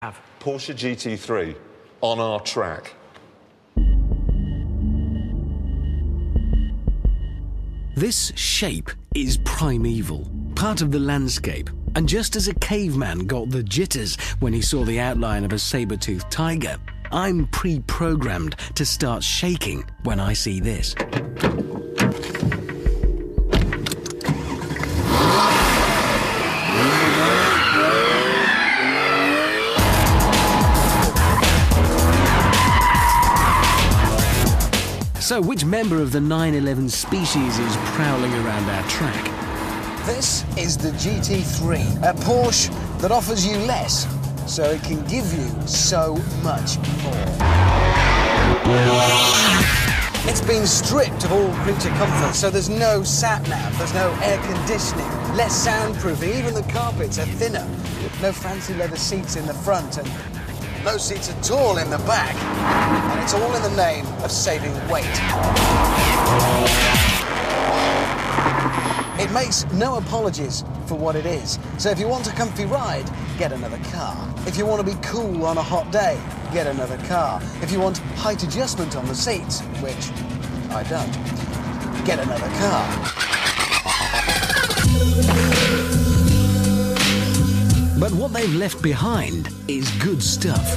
Porsche GT3 on our track. This shape is primeval, part of the landscape. And just as a caveman got the jitters when he saw the outline of a saber-toothed tiger, I'm pre-programmed to start shaking when I see this. So, which member of the 911 species is prowling around our track? This is the GT3, a Porsche that offers you less, so it can give you so much more. It's been stripped of all creature comforts, so there's no sat-nav, there's no air conditioning, less soundproofing, even the carpets are thinner. No fancy leather seats in the front, and no seats at all in the back. And it's all in the name of saving weight. It makes no apologies for what it is. So if you want a comfy ride, get another car. If you want to be cool on a hot day, get another car. If you want height adjustment on the seats, which I don't, get another car. But what they've left behind is good stuff.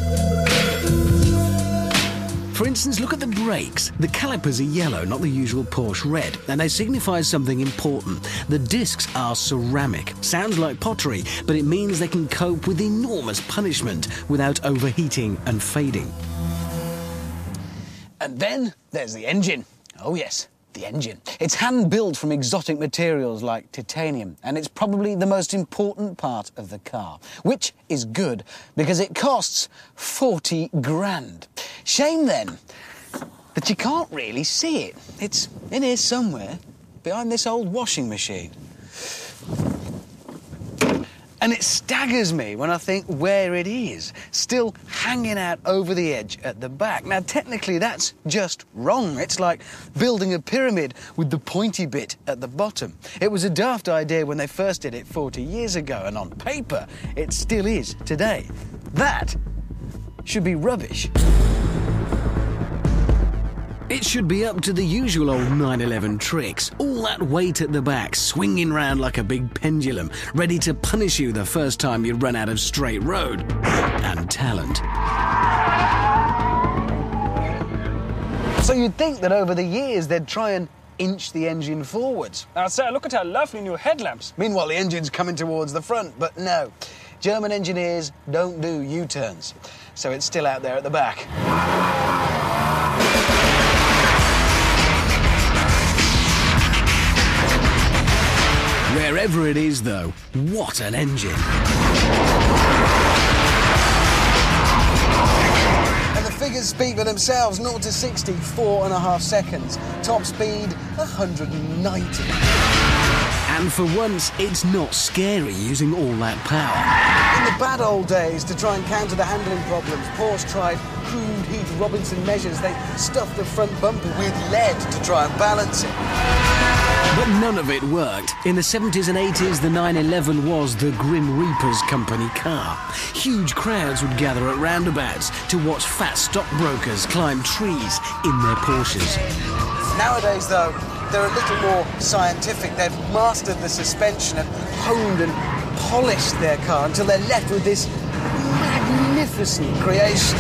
For instance, look at the brakes. The calipers are yellow, not the usual Porsche red, and they signify something important. The discs are ceramic. Sounds like pottery, but it means they can cope with enormous punishment without overheating and fading. And then there's the engine. Oh yes, the engine. It's hand-built from exotic materials like titanium, and it's probably the most important part of the car, which is good because it costs 40 grand. Shame then that you can't really see it. It's in here somewhere, behind this old washing machine. And it staggers me when I think where it is, still hanging out over the edge at the back. Now, technically, that's just wrong. It's like building a pyramid with the pointy bit at the bottom. It was a daft idea when they first did it 40 years ago, and on paper, it still is today. That should be rubbish. It should be up to the usual old 911 tricks. All that weight at the back, swinging round like a big pendulum, ready to punish you the first time you run out of straight road. And talent. So you'd think that over the years they'd try and inch the engine forwards. Now, sir, look at our lovely new headlamps. Meanwhile, the engine's coming towards the front, but no. German engineers don't do U-turns, so it's still out there at the back. Wherever it is, though, what an engine. And the figures speak for themselves. 0 to 60, 4.5 seconds. Top speed, 190. And for once, it's not scary using all that power. In the bad old days, to try and counter the handling problems, Porsche tried crude Heath Robinson measures. They stuffed the front bumper with lead to try and balance it. But none of it worked. In the 70s and 80s, the 911 was the Grim Reaper's company car. Huge crowds would gather at roundabouts to watch fat stockbrokers climb trees in their Porsches. Nowadays, though, they're a little more scientific. They've mastered the suspension and honed and polished their car until they're left with this magnificent creation.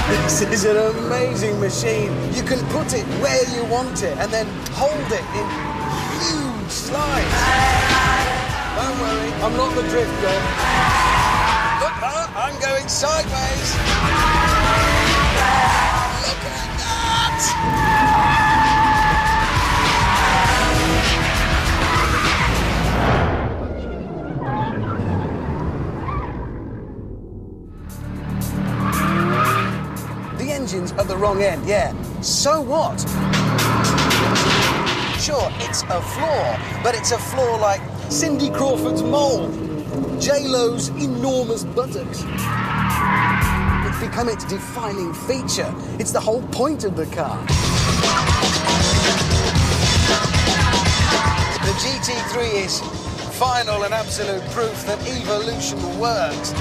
This is an amazing machine. You can put it where you want it and then hold it in huge slides. Don't worry, I'm not the drift god. Look, I'm going sideways. Look at that! The engine's at the wrong end, yeah. So what? Sure, it's a flaw, but it's a flaw like Cindy Crawford's mole, J-Lo's enormous buttocks. It's become its defining feature. It's the whole point of the car. The GT3 is final and absolute proof that evolution works.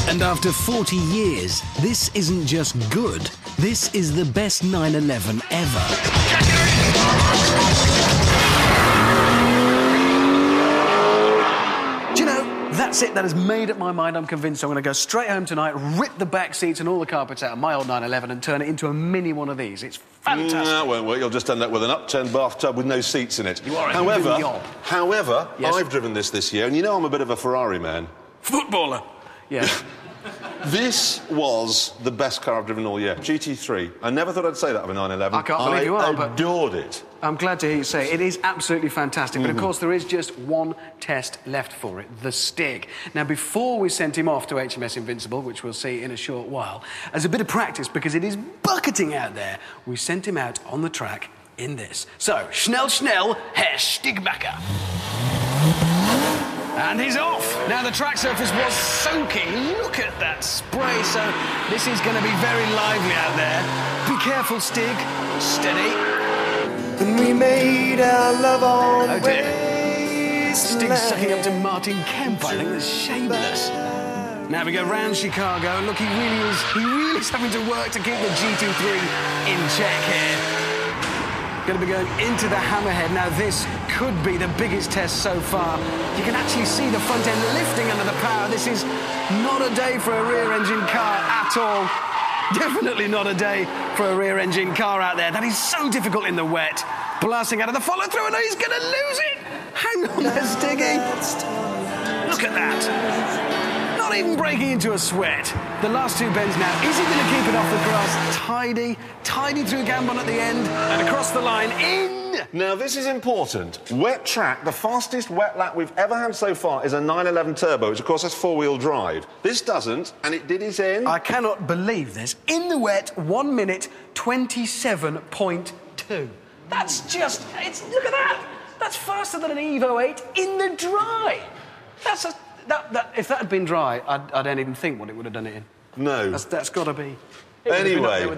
And after 40 years, this isn't just good. This is the best 911 ever. Do you know, that's it. That has made up my mind. I'm convinced I'm going to go straight home tonight, rip the back seats and all the carpets out of my old 911 and turn it into a mini one of these. It's fantastic. No, it won't work. You'll just end up with an upturned bathtub with no seats in it. You are a However, Yes. I've driven this year, and you know I'm a bit of a Ferrari man. Footballer. Yeah. This was the best car I've driven all year. GT3. I never thought I'd say that of a 911. I can't believe you are, but... I adored it. I'm glad to hear you say it. It is absolutely fantastic, but of course there is just one test left for it, the Stig. Now, before we sent him off to HMS Invincible, which we'll see in a short while, as a bit of practice, because it is bucketing out there, we sent him out on the track in this. So, schnell, Herr Stigmacher. And he's off. Now, the track surface was soaking. Look at that spray. So this is going to be very lively out there. Be careful, Stig. Steady. And we made our love on Oh, dear. Stig's sucking up to Martin Kemp. I think that's shameless. Now we go round Chicago. Look, he really is having to work to keep the GT3 in check here. Going to be going into the hammerhead. Now, this could be the biggest test so far. You can actually see the front end lifting under the power. This is not a day for a rear-engine car at all. Definitely not a day for a rear-engine car out there. That is so difficult in the wet. Blasting out of the follow-through, and he's going to lose it. Hang on there, Stiggy. Look at that. Not even breaking into a sweat. The last two bends now. Is he going to keep it off the grass? Tidy through Gambon at the end and across the line in. Now, this is important. Wet track, the fastest wet lap we've ever had so far is a 911 Turbo, which, of course, has four-wheel drive. This doesn't, and it did its end. I cannot believe this. In the wet, 1 minute, 27.2. That's just... look at that. That's faster than an Evo 8 in the dry. That's a... if that had been dry, I don't even think what it would have done it in. No. That's got to be... Anyway...